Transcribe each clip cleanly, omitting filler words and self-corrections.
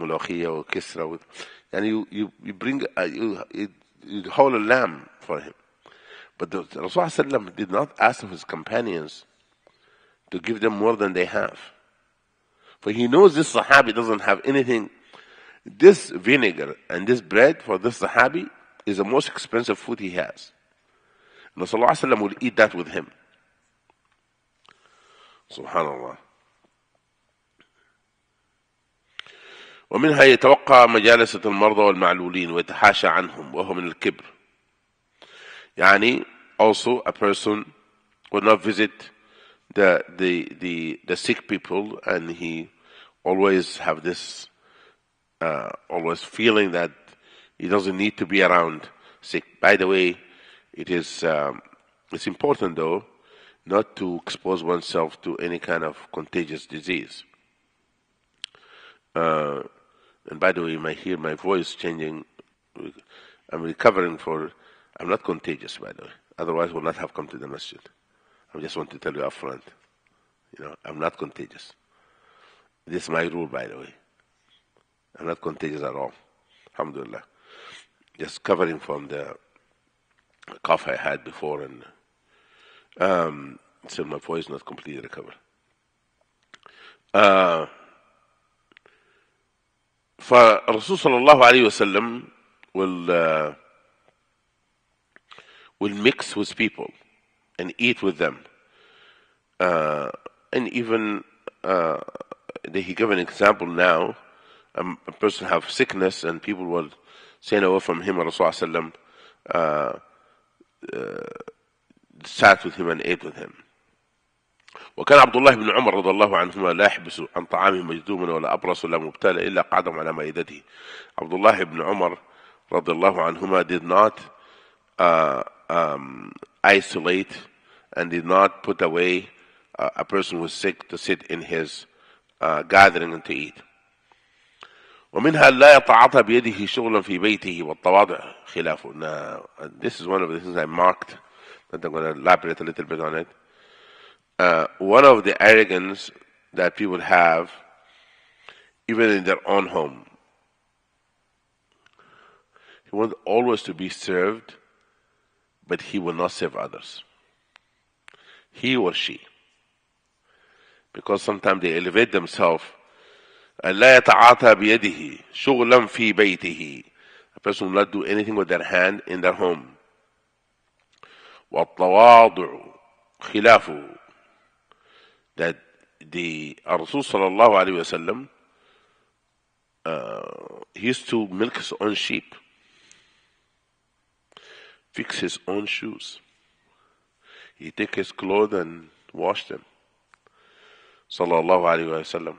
ملوخية وكسرة and you bring you whole a lamb for him. But the Rasulullah did not ask of his companions to give them more than they have. For he knows this Sahabi doesn't have anything. This vinegar and this bread for this Sahabi is the most expensive food he has. And Rasulullah will eat that with him. Subhanallah. ومنها يتوقع مجالسة المرضى والمعلولين ويتحاشى عنهم وهو من الكبر. يعني also a person will not visit the sick people, and he always have this always feeling that he doesn't need to be around sick. By the way, it's important though not to expose oneself to any kind of contagious disease. And by the way, you might hear my voice changing. I'm recovering I'm not contagious, by the way. Otherwise, I would not have come to the masjid. I just want to tell you up front. I'm not contagious. This is my rule, by the way. I'm not contagious at all. Alhamdulillah. Just covering from the cough I had before, and still my voice is not completely recovered. فالرسول صلى الله عليه وسلم will mix with people and eat with them. And even he gave an example now. A person have sickness and people will stay away from him. Rasulullah sat with him and ate with him. وكان عبد الله بن عمر رضي الله عنهما لا يحبس عن طعامه مجذوما ولا أبرص ولا مبتلى إلا قعدهم على مائدته. Abdullah ibn Umar رضي الله عنهما did not isolate and did not put away a person who was sick to sit in his gathering and to eat. ومنها لا يتعاطى بيده شغلا في بيته والتواضع خلافه. Now, this is one of the things I marked, but I'm going to elaborate a little bit on it. One of the arrogance that people have, even in their own home, he wants always to be served, but he will not serve others. He or she. Because sometimes they elevate themselves. لا يتعاطى بيده شغلا في بيته. A person will not do anything with their hand in their home. والتواضع خلافه. That the Rasul sallallahu alayhi wasallam, he used to milk his own sheep, fix his own shoes. He take his clothes and wash them. Sallallahu alayhi wasallam.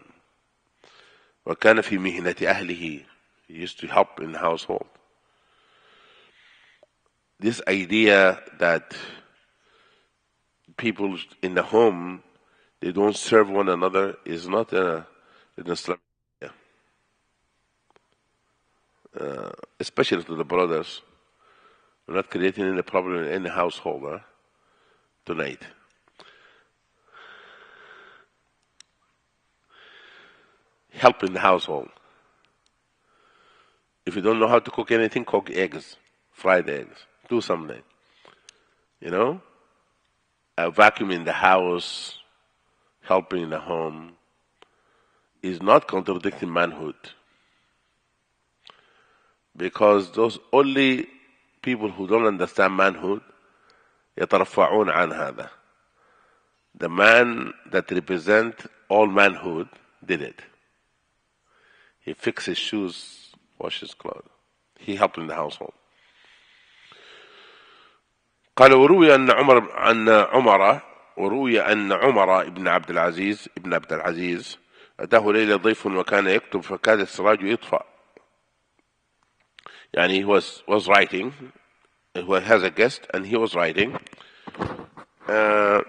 وكان في مهنة أهله. He used to help in the household. This idea that people in the home, they don't serve one another, is not an Islamic idea. Especially to the brothers. We're not creating any problem in any household tonight. Help in the household. If you don't know how to cook anything, cook eggs, fried eggs, do something. Vacuum in the house, helping in the home is not contradicting manhood. Because those only people who don't understand manhood, يترفعون عن هذا. The man that represents all manhood did it. He fixed his shoes, washed his clothes. He helped in the household. قال وروي أن عمر ابن عبد العزيز أتاه ليلة ضيف وكان يكتب فكاد السراج يطفأ. يعني he was writing, he has a guest and he was writing. Therefore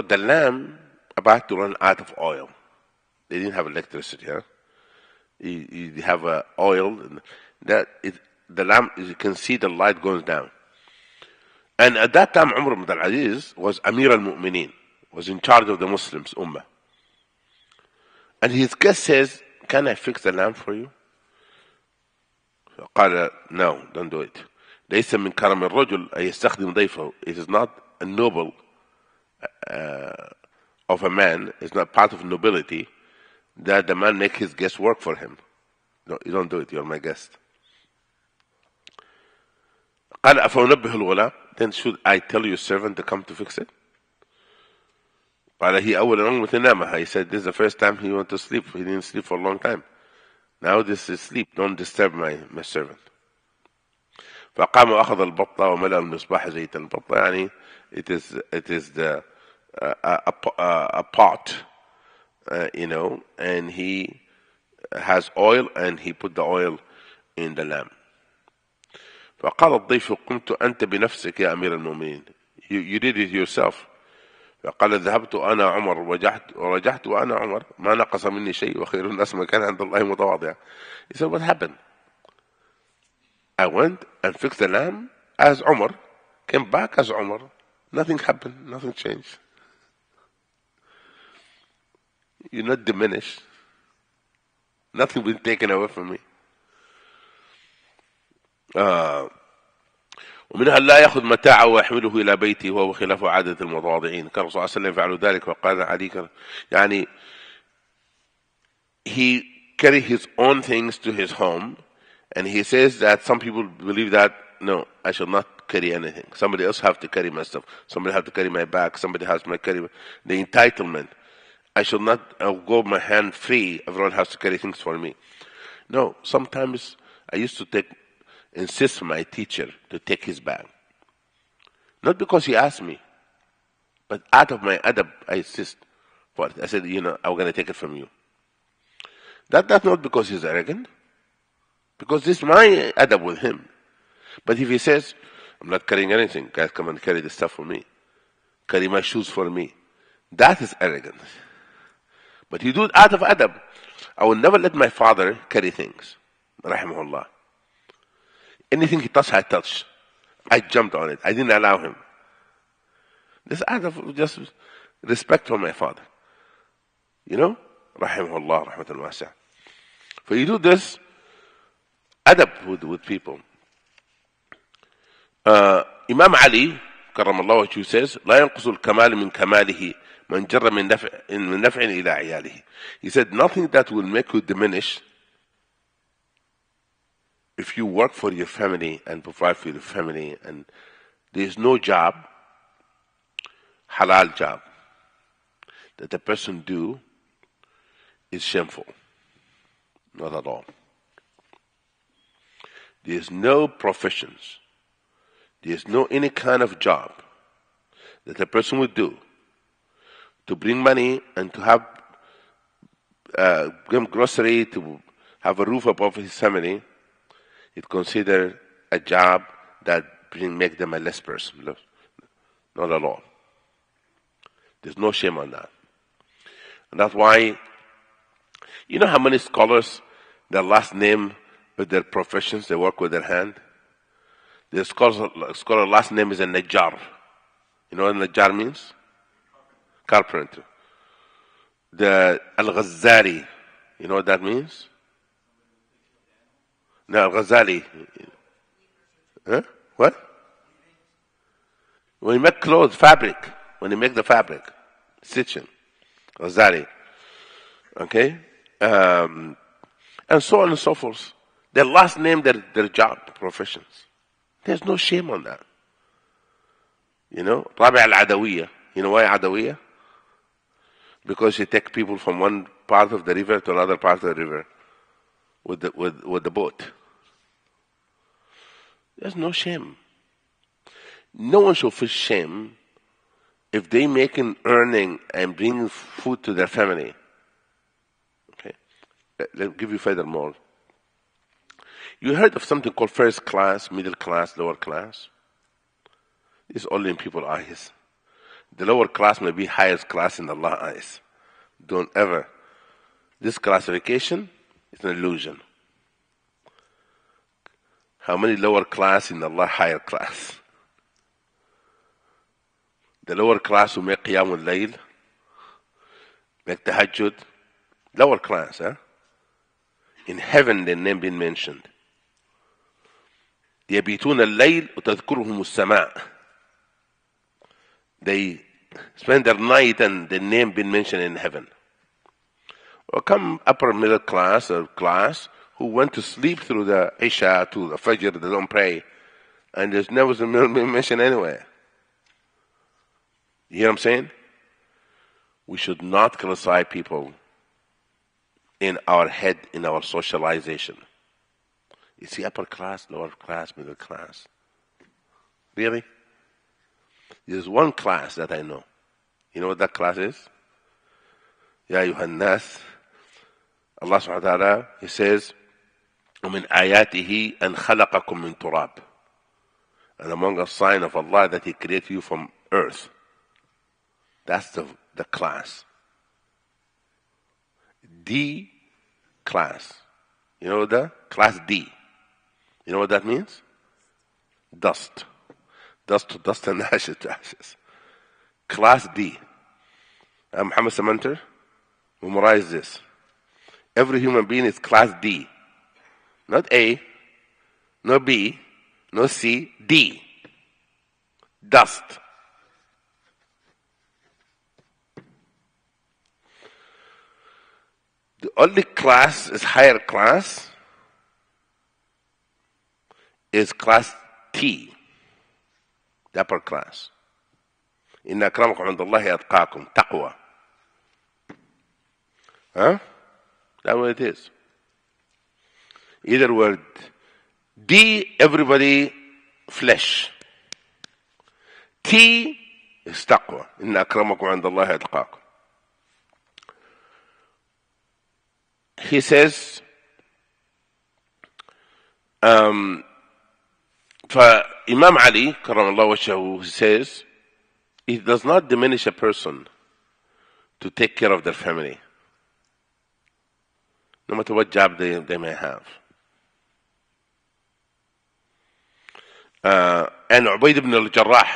the lamp about to run out of oil. They didn't have electricity. You have oil. The lamp, you can see the light goes down. And at that time, Umar ibn al-Aziz was Amir al-Mu'mineen, was in charge of the Muslims, Ummah. And his guest says, can I fix the lamp for you? قال, no, don't do it. ليس من كرم الرجل أن يستخدم ضيفه. It is not a noble of a man, it's not part of nobility that the man make his guest work for him. No, you don't do it, you're my guest. قال أفأنبه الغلام, then should I tell your servant to come to fix it? قال هي أول نومة نامها. He said this is the first time he went to sleep. He didn't sleep for a long time. Now this is sleep. Don't disturb my servant. فقام وأخذ البطة وملأ المصباح زيتا. البطة يعني it is the a pot, and he has oil and he put the oil in the lamp. فقال الضيف قمت أنت بنفسك يا أمير المؤمنين. You did it yourself. فقال ذهبت أنا عمر ورجعت وأنا عمر ما نقص مني شيء وخير الناس مكان عند الله متواضع. He said, what happened? I went and fixed the lamp as Umar, came back as Umar. Nothing happened, nothing changed. You're not diminished. Nothing been taken away from me. ومنها لا يأخذ متاعه ويحمله إلى بيته وهو خلاف عادة المتواضعين. كان الرسول صلى الله عليه وسلم يفعل ذلك وقال علي يعني he carry his own things to his home, and he says that some people believe that no, I shall not carry anything. Somebody else have to carry my stuff. Somebody have to carry my bag. Somebody has to carry the entitlement. I shall not go my hand free. Everyone has to carry things for me. No, sometimes I used to insist my teacher to take his bag. Not because he asked me, but out of my adab, I insist for it. I said, I'm going to take it from you. That's not because he's arrogant, because this is my adab with him. But if he says, I'm not carrying anything, guys, come and carry the stuff for me, carry my shoes for me, that is arrogant. But you do it out of adab. I will never let my father carry things, rahimahullah. Anything he touched, I touched. I jumped on it. I didn't allow him. This out of just respect for my father. Rahimahullah, rahmatan wasi'ah. So you do this adab with people. Imam Ali, karramallahu wajhu, says, لا ينقص الكمال من كماله من جر من نفع إلى عياله. He said, nothing that will make you diminish if you work for your family and provide for your family, and there is no job, halal job, that a person do is shameful. Not at all. There is no professions, there is no any kind of job that a person would do to bring money and to have grocery, to have a roof above his family. It's considered a job that make them a less person. Not at all. There's no shame on that. And that's why, you know how many scholars, their last name with their professions, they work with their hand? The scholar last name is a Najjar. You know what Najjar means? Carpenter. The Al-Ghazali, you know what that means? No, Al-Ghazali. Huh? What? When you make clothes, fabric. When you make the fabric, stitching. Ghazali. Okay? And so on and so forth. Their last name, their job, professions. There's no shame on that. Rabi' al-Adawiyya. You know why Adawiyya? Because you take people from one part of the river to another part of the river with the boat. There's no shame. No one should feel shame if they making earning and bringing food to their family. Okay, let me give you furthermore. You heard of something called first class, middle class, lower class? It's only in people's eyes. The lower class may be highest class in Allah's eyes. Don't ever. This classification is an illusion. How many lower class in Allah higher class? The lower class who make Qiyamul Layl, make Tahajjud, lower class, huh? In heaven, their name been mentioned. يبيتون الليل وتذكرهم السماء. They spend their night and their name been mentioned in heaven. Or come upper middle class or class who went to sleep through the Isha to the Fajr, they don't pray, and there's never been mentioned anywhere. You hear what I'm saying? We should not criticize people in our head, in our socialization. You see, upper class, lower class, middle class. Really? There's one class that I know. You know what that class is? Ya ayyuhan nas. Allah subhanahu wa ta'ala, He says, وَمِنْ آيَاتِهِ أَنْ خَلَقَكُم مِّن تُرَابٍ. And among the sign of Allah that He created you from earth. That's the class. D class. You know the class D. You know what that means? Dust. Dust to dust and ashes to ashes. Class D. Muhammad Samantar, memorize this. Every human being is class D. Not A, no B, no C, D. Dust. The only class is higher class is class T, the upper class. إن أكرمكم عند الله أتقاكم, taqwa. Huh? That's what it is. Either word. D, everybody flesh. T is taqwa. إن أكرمكم عند الله أتقاكم. He says, for Imam Ali, كرم الله وجهه, he says, it does not diminish a person to take care of their family, no matter what job they may have. And Ubayd ibn al-Jarrah,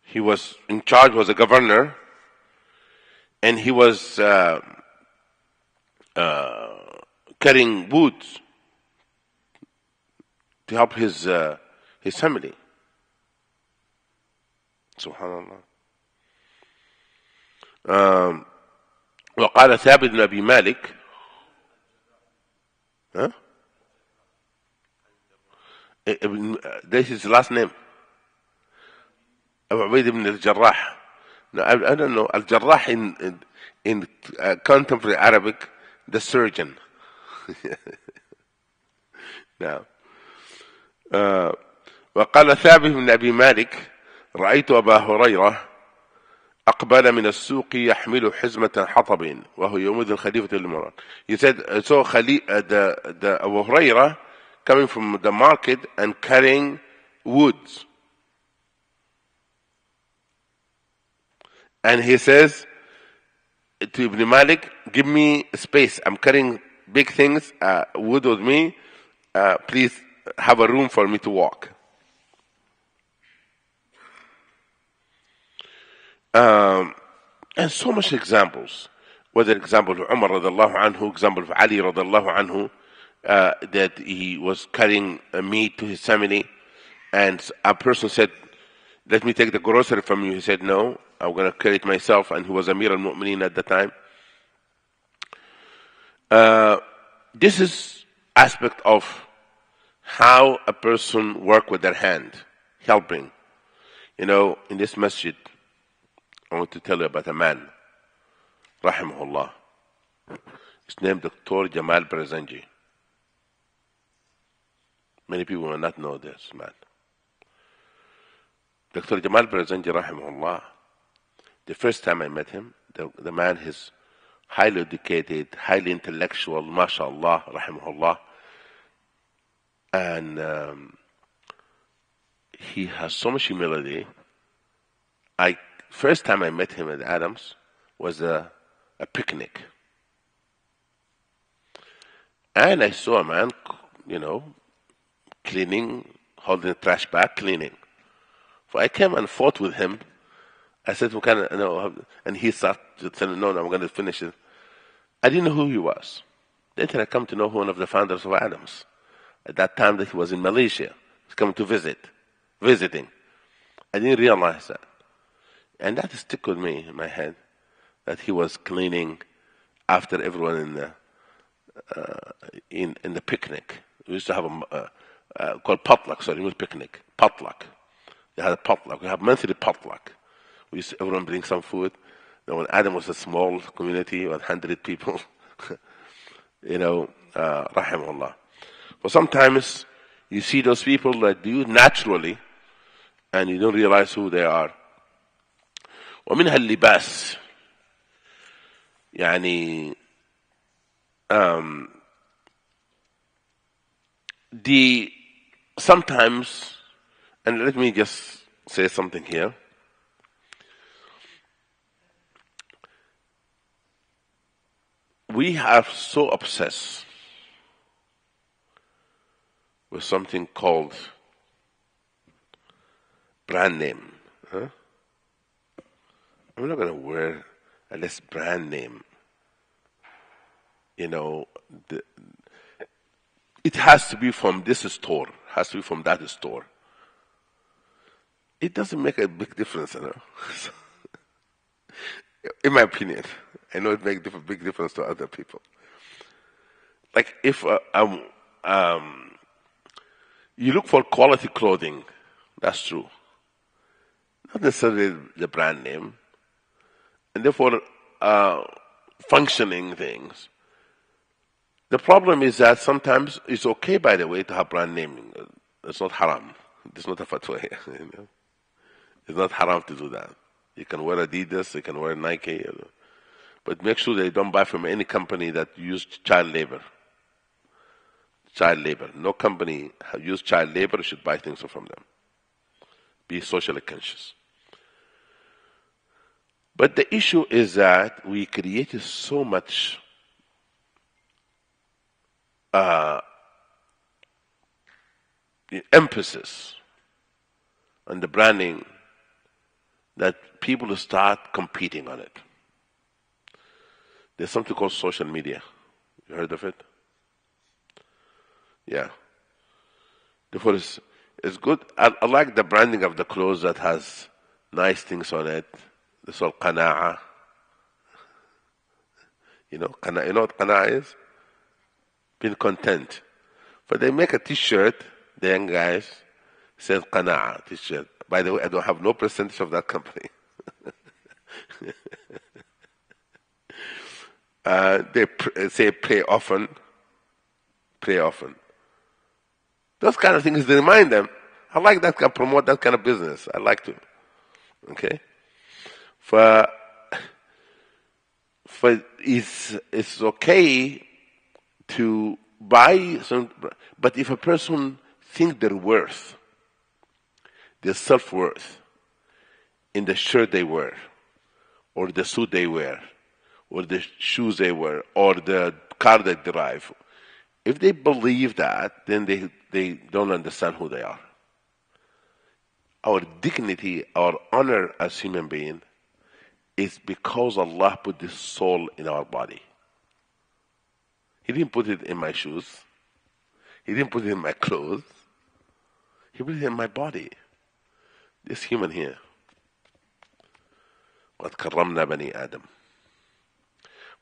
he was in charge, was a governor, and he was carrying wood to help his family. Subhanallah. وقال ثابت بن أبي مالك, huh? This is his last name. Abu Ubayd ibn al-Jarrah. No, I don't know. Al-Jarrah in contemporary Arabic, the surgeon. Now, وقال ثابت بن أبي مالك رأيت أبا هريرة أقبل من السوق يحمل حزمة حطب وهو يومئذ الخليفة للمرأة. He said, so the Abu Hurairah coming from the market and carrying woods. And he says to Ibn Malik, give me space. I'm carrying big things, wood with me. Please have a room for me to walk. And so much examples. Whether example of Umar radiallahu anhu, example of Ali radiallahu anhu, that he was carrying meat to his family, and a person said, let me take the grocery from you. He said, no, I'm going to carry it myself, and he was Amir al-Mu'mineen at the time. This is aspect of how a person work with their hand, helping. You know, in this masjid, I want to tell you about a man, rahimahullah. His name Dr. Jamal Barzanji. Many people will not know this man. Dr. Jamal Barzanji, rahimahullah, the first time I met him, the man is highly educated, highly intellectual, mashallah, rahimahullah. And he has so much humility. First time I met him at Adams was a picnic. And I saw a man, you know, cleaning, holding a trash bag, cleaning. So I came and fought with him. I said, no, and he started telling, no, I'm going to finish it. I didn't know who he was. Later I come to know one of the founders of Adams. At that time that he was in Malaysia. He's coming to visiting. I didn't realize that. And that stuck with me in my head, that he was cleaning after everyone in the picnic. We used to have called potluck, sorry, it was picnic. Potluck. They had a potluck. We have monthly potluck. Everyone bring some food. Now, when Adam was a small community, 100 people, rahimahullah. But sometimes you see those people that do naturally, and you don't realize who they are. ومنها اللباس يعني sometimes, and let me just say something here. We are so obsessed with something called brand name. Huh? I'm not going to wear a less brand name. It has to be from this store, has to be from that store. It doesn't make a big difference, in my opinion. I know it makes a big difference to other people. Like if you look for quality clothing, that's true. Not necessarily the brand name. And therefore, functioning things. The problem is that sometimes it's okay, by the way, to have brand naming. It's not haram. It's not a fatwa here. It's not haram to do that. You can wear Adidas, you can wear Nike, but make sure they don't buy from any company that used child labor. Child labor. No company that used child labor should buy things from them. Be socially conscious. But the issue is that we created so much emphasis on the branding that people start competing on it. There's something called social media. You heard of it? Yeah. Therefore, it's good. I like the branding of the clothes that has nice things on it. It's called qana'a. You know what qana'a is? Being content. But they make a t-shirt, the young guys, says qana'a t-shirt. By the way, I don't have no percentage of that company. They say pray often. Pray often. Those kind of things, they remind them. I like that, can promote that kind of business. I like to. Okay? For it's okay to buy some, but if a person thinks their worth, their self-worth, in the shirt they wear, or the suit they wear, or the shoes they wear, or the car they drive, if they believe that, then they don't understand who they are. Our dignity, our honor as human beings, is because Allah put this soul in our body. He didn't put it in my shoes. He didn't put it in my clothes. He put it in my body. This human here. قَدْ كَرَّمْنَا بَنِي آدَمَ.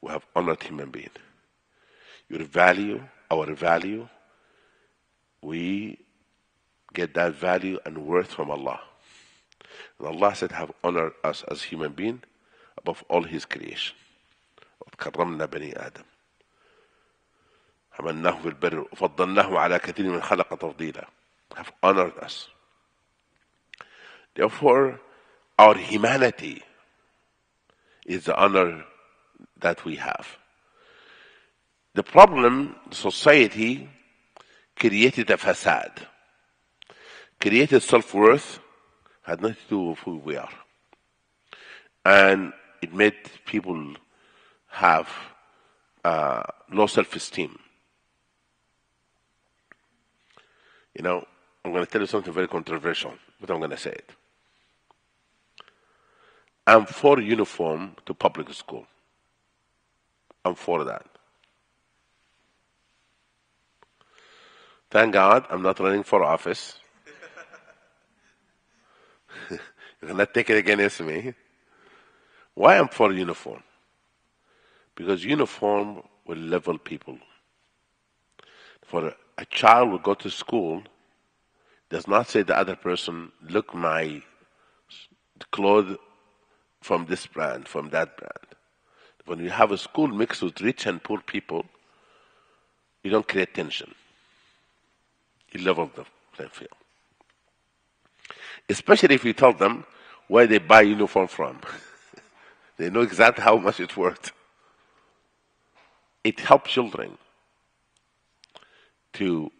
We have honored human being. Your value, our value, we get that value and worth from Allah. And Allah said, have honored us as human being above all His creation. وَكَرَّمْنَا بَنِي آدَمَ حَمَلْنَاهُ فِي الْبَرِّ وَفَضَّلْنَاهُ عَلَى كَثِيرٍ مِّنْ خَلَقَ تَفْضِيلًا. Have honored us. Therefore, our humanity is the honor that we have. The problem, society created a facade, created self-worth, had nothing to do with who we are. And it made people have low self-esteem. I'm going to tell you something very controversial, but I'm going to say it. I'm for uniform to public school. I'm for that. Thank God I'm not running for office. You cannot take it against me. Why I'm for uniform? Because uniform will level people. For a child will go to school, does not say the other person, look my clothes from this brand, from that brand. When you have a school mixed with rich and poor people, you don't create tension. You level the playing field. Especially if you tell them where they buy uniform from. They know exactly how much it's worth. It helps children to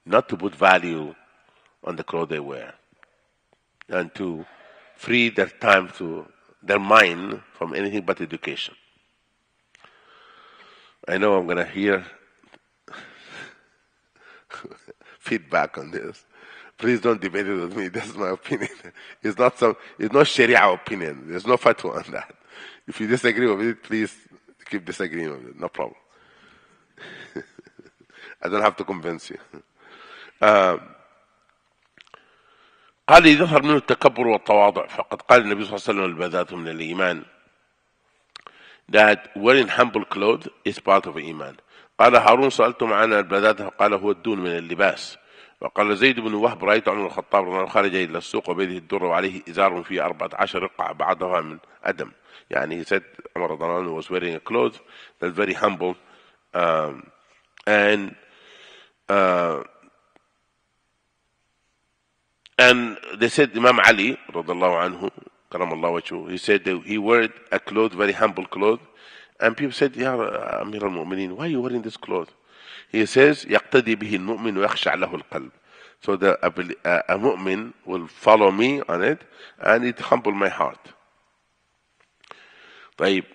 not to put value on the clothes they wear and to free their time to their mind from anything but education. I know I'm going to hear feedback on this. Please don't debate it with me. This is my opinion. It's not Sharia opinion. There's no fatwa on that. If you disagree with it, please keep disagreeing with it. No problem. I don't have to convince you. قال يظهر منه التكبر والتواضع فقد قال النبي صلى الله عليه وسلم البذات من الإيمان that wearing humble clothes is part of iman. قال هارون سألتم عن البذات فقال هو الدون من اللباس. وقال زيد بن وهب رأيت عمر الخطاب رضي الله عنه خرج إلى السوق وبيده الدر وعليه إزار فيه 14 رقعة بعضها من أدم. يعني he said Umar رضي الله عنه was wearing a clothes that's very humble and they said Imam Ali رضي الله عنه كرم الله وجهه, he said that he wore a cloth, very humble cloth, and people said, Ya Amir al-Mu'mineen, why are you wearing this cloth? He says, يقتدي به المؤمن ويخشع له القلب. So a mu'min will follow me on it, and it humble my heart. طيب,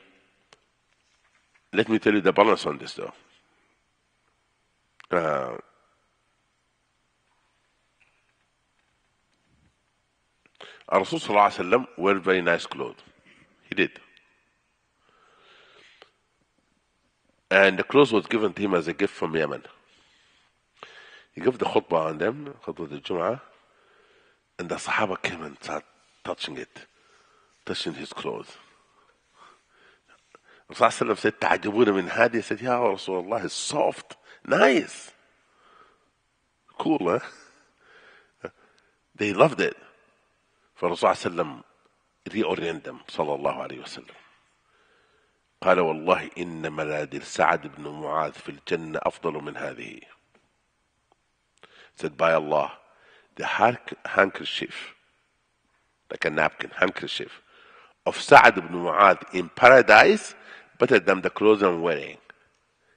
let me tell you the balance on this though. Rasul sallallahu alaihi wasallam wear very nice clothes. He did. And the clothes was given to him as a gift from Yemen. He gave the khutbah on them, khutbah al-Jum'ah, and the Sahaba came and started touching his clothes. Rasul said, تعجبون من هذه? He said, Ya Rasulullah, it's soft, nice, cool, huh? They loved it. فالرسول صلى الله عليه وسلم reorient them صلى الله عليه وسلم. قال والله إن منادل سعد بن معاذ في الجنة أفضل من هذه. Said by Allah, the handkerchief, like a napkin, handkerchief of Sa'ad ibn Mu'adh in paradise better than the clothes I'm wearing.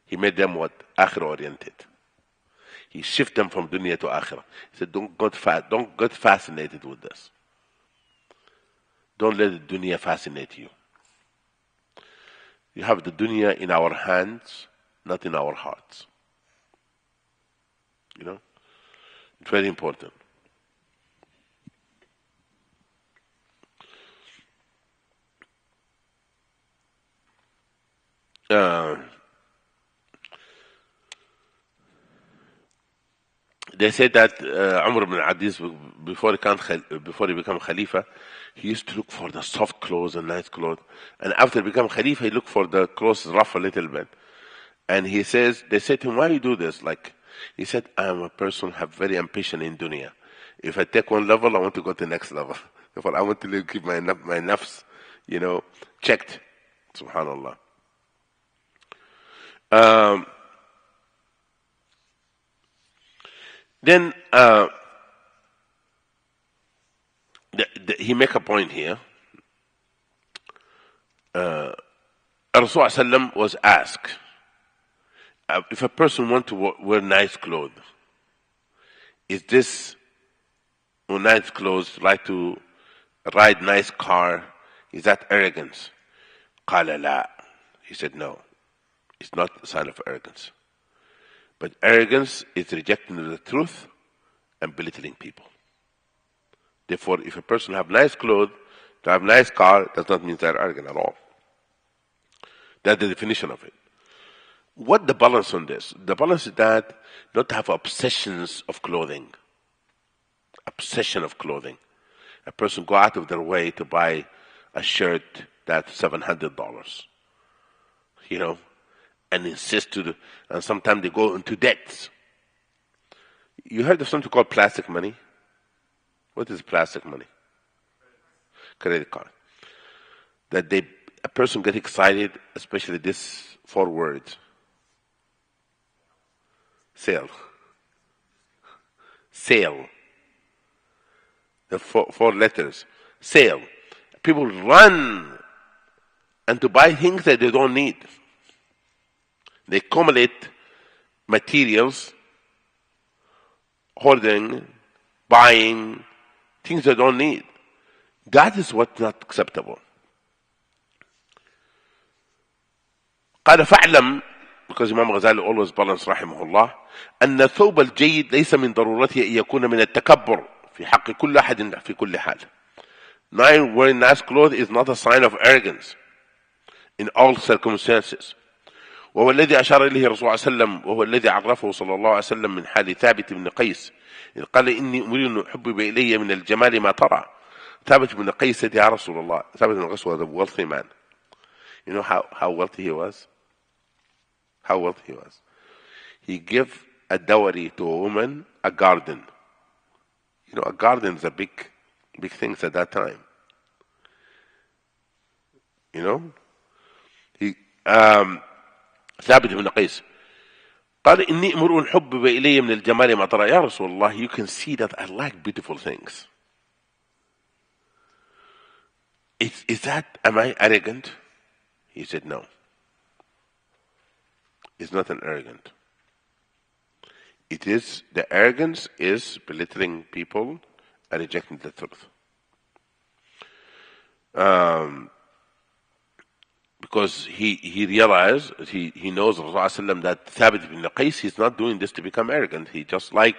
He made them what? Akhirah oriented. He shifted them from dunya to akhirah. He said, don't get fascinated with this. Don't let the dunya fascinate you. You have the dunya in our hands, not in our hearts. You know? It's very important. They said that Umar ibn Adis, before he became Khalifa, he used to look for the soft clothes and nice clothes. And after becoming Khalifa, he looked for the clothes rough a little bit. And he says, they said to him, why you do this? Like, he said, I'm a person have very impatient in dunya. If I take one level, I want to go to the next level. Therefore, I want to keep my nafs, checked. Subhanallah. Then he make a point here. Rasulullah was asked if a person want to wear nice clothes, is this nice clothes, like to ride nice car, is that arrogance? قال لا. He said no, it's not a sign of arrogance. But arrogance is rejecting the truth and belittling people. Therefore, if a person have nice clothes, to have nice car, does not mean they're arrogant at all. That's the definition of it. What the balance on this? The balance is that not to have obsessions of clothing. Obsession of clothing. A person go out of their way to buy a shirt that's $700, and insist and sometimes they go into debts. You heard of something called plastic money? What is plastic money? Credit card. That a person get excited, especially this 4 words. Sale. Sale. The 4 letters. Sale. People run and to buy things that they don't need. They accumulate materials, hoarding, buying things they don't need. That is what's not acceptable. قال فاعلم, because Imam Ghazali always balanced رحمه الله, أن الثوب الجيد ليس من ضرورته أن يكون من التكبر في حق كل أحد في كل حال. Wearing nice clothes is not a sign of arrogance in all circumstances. وهو الذي أشار إليه الرسول صلى الله عليه وسلم, وهو الذي عرفه صلى الله عليه وسلم من حال ثابت بن قيس إذ قال إني أريد حبب إلي من الجمال ما ترى. ثابت بن قيس said, يا رسول الله. ثابت بن قيس was a wealthy man. You know how wealthy he was? How wealthy he was. He gave a dowry to a woman, a garden. A garden is a big thing at that time. He ثابت بن قيس قال إني امرؤ حبب إلي من الجمال ما ترى. يا رسول الله, you can see that I like beautiful things. Am I arrogant? He said, no. It's not an arrogant. The arrogance is belittling people and rejecting the truth. Because he realized, he knows Rasulullah that Thabit ibn Qais, he's not doing this to become arrogant. He just like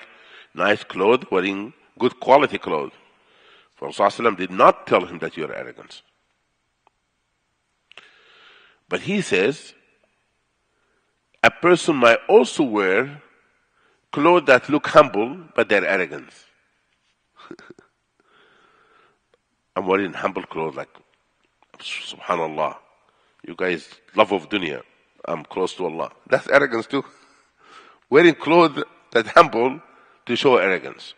nice clothes, wearing good quality clothes. For Rasulullah did not tell him that you're arrogant. But he says, a person might also wear clothes that look humble, but they're arrogant. I'm wearing humble clothes like, subhanallah, you guys love of dunya, I'm close to Allah. That's arrogance too. Wearing clothes that humble to show arrogance.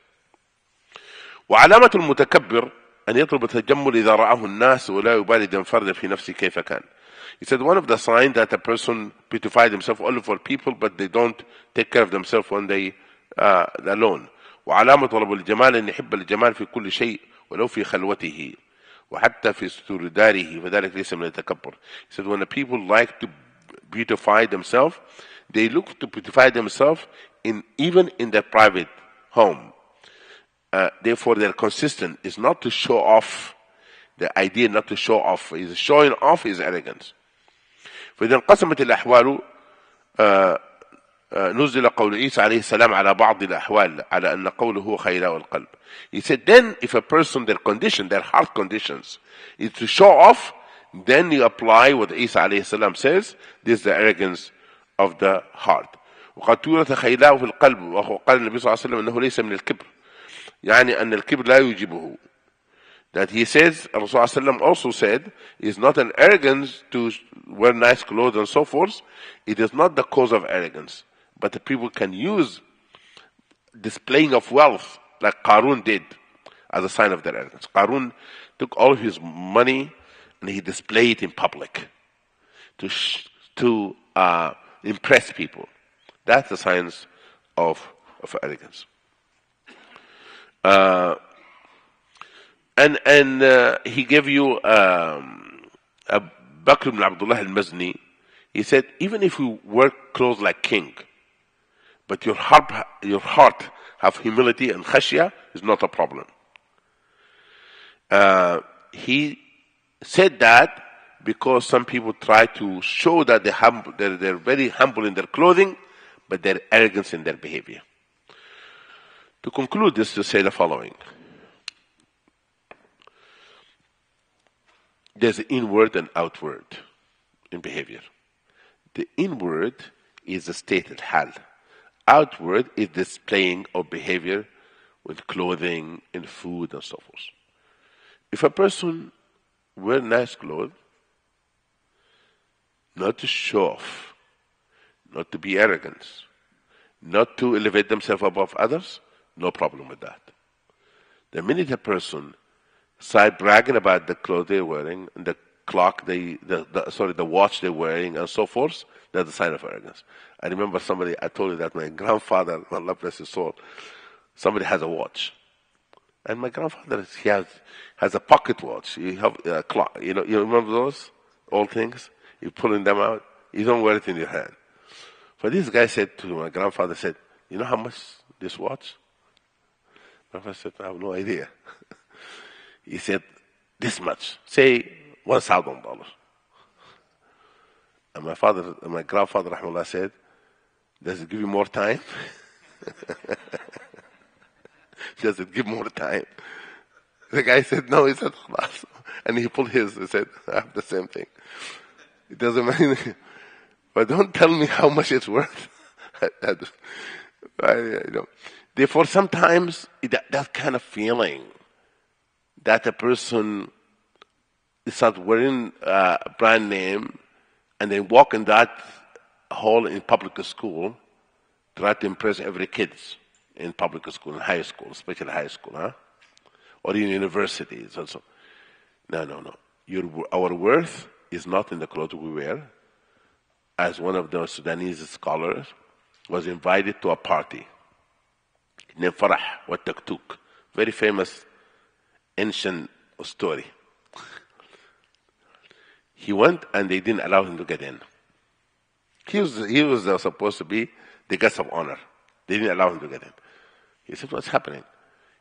وعلامة المتكبر أن يطلب التجمل إذا رآه الناس ولا يبالي إذا انفرد في نفسه كيف كان. He said one of the signs that a person beautifies himself only for people, but they don't take care of themselves when they alone. وعلامة طلب الجمال أن يحب الجمال في كل شيء ولو في خلوته وحتى في ستور داره فذلك ليس من التكبر. He said when the people like to beautify themselves, they look to beautify themselves even in their private home. Therefore, they're consistent. It's not to show off. The idea not to show off. Is showing off is arrogance. فإذا انقسمت الأحوال نزل قول عيسى عليه السلام على بعض الأحوال على أن قوله هو خيلاء القلب. He said then if a person, their condition, their heart conditions is to show off, then you apply what Isa عليه السلام says, this is the arrogance of the heart. وقد تورث خيلاء في القلب وقال النبي صلى الله عليه وسلم أنه ليس من الكبر. يعني أن الكبر لا يجيبه. That he says, Rasulullah also said, is not an arrogance to wear nice clothes and so forth. It is not the cause of arrogance. But the people can use displaying of wealth, like Qarun did, as a sign of their arrogance. Qarun took all of his money and he displayed it in public to impress people. That's the signs of arrogance. And he gave you Bakr ibn Abdullah al-Mazni. He said, even if you wear clothes like king, but your heart have humility and khashya, is not a problem. He said that because some people try to show that they're very humble in their clothing, but they're arrogant in their behavior. To conclude this, to say the following. There's inward and outward in behavior. The inward is the stated hal. Outward is displaying of behavior with clothing and food and so forth. If a person wear nice clothes, not to show off, not to be arrogant, not to elevate themselves above others, no problem with that. The minute a person start bragging about the clothes they're wearing and the clock the watch they're wearing and so forth, that's a sign of arrogance. I remember I told you that my grandfather, Allah bless his soul, somebody has a watch. And my grandfather, he has a pocket watch. You have a clock. You remember those old things? You're pulling them out. You don't wear it in your hand. But this guy said to my grandfather, said, you know how much this watch? My grandfather said, I have no idea. He said, this much. Say $1,000. And my grandfather, rahmallah, said, does it give you more time? Does it give more time? The guy said, no. He said, Khalas. And he pulled his. He said, I have the same thing. It doesn't matter. But don't tell me how much it's worth. Therefore, sometimes that kind of feeling that a person is not wearing a brand name and they walk in that hall in public school, try to impress every kid in public school, in high school, especially high school, or in universities also. No. Our worth is not in the clothes we wear. As one of the Sudanese scholars was invited to a party named Farah wa Taktuk, very famous ancient story. He went and they didn't allow him to get in. He was supposed to be the guest of honor. They didn't allow him to get in. He said, what's happening?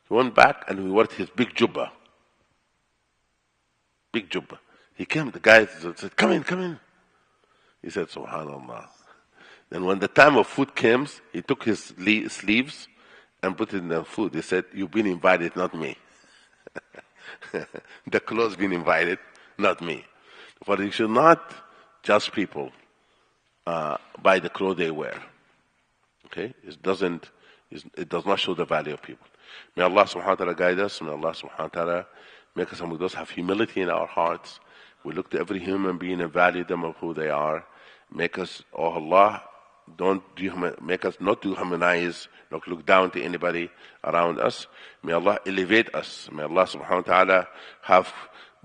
He went back and he wore his big jubba. Big jubba. He came, the guy said, come in. He said, Subhanallah. Then when the time of food came, he took his sleeves and put it in the food. He said, you've been invited, not me. The clothes been invited, not me. For you should not judge people by the clothes they wear. Okay? It does not show the value of people. May Allah subhanahu wa ta'ala guide us. May Allah subhanahu wa ta'ala make us among those have humility in our hearts. We look to every human being and value them of who they are. Make us, oh Allah, make us not dehumanize, not look down to anybody around us. May Allah elevate us. May Allah subhanahu wa ta'ala have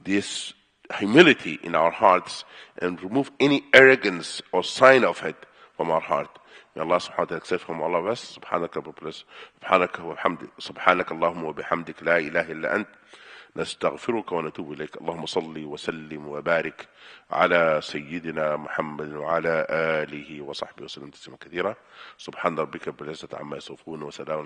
this humility in our hearts and remove any arrogance or sign of it from our heart. May Allah subhanahu wa ta'ala accept from all of us. سبحانك اللهم وبحمدك لا إله إلا أنت نستغفرك ونتوب إليك. اللهم صل وسلم وبارك على سيدنا محمد وعلى آله وصحبه وسلم تسليما كثيرا. سبحان ربك رب العزة عما يصفون وسلام